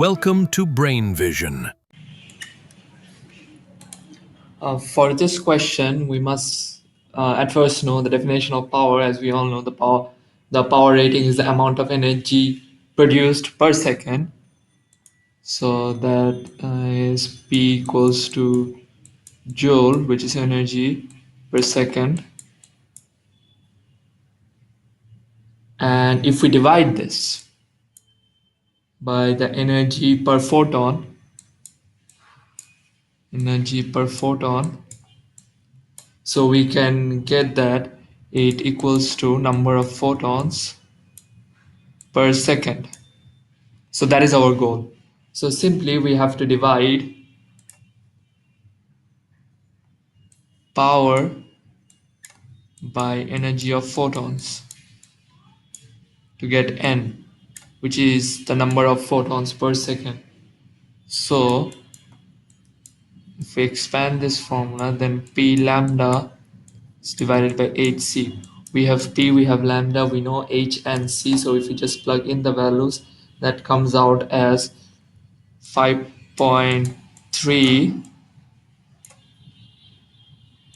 Welcome to Brain Vision. For this question, we must at first know the definition of power. As we all know, the power rating is the amount of energy produced per second. So that is P equals to joule, which is energy per second. And if we divide this by the energy per photon, so we can get that it equals to number of photons per second. So that is our goal. So simply we have to divide power by energy of photons to get n, which is the number of photons per second. So if we expand this formula, then P lambda is divided by hc. We have P, we have lambda, we know h and c. So if we just plug in the values, that comes out as 5.3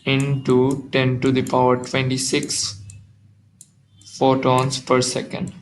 into 10 to the power 26 photons per second.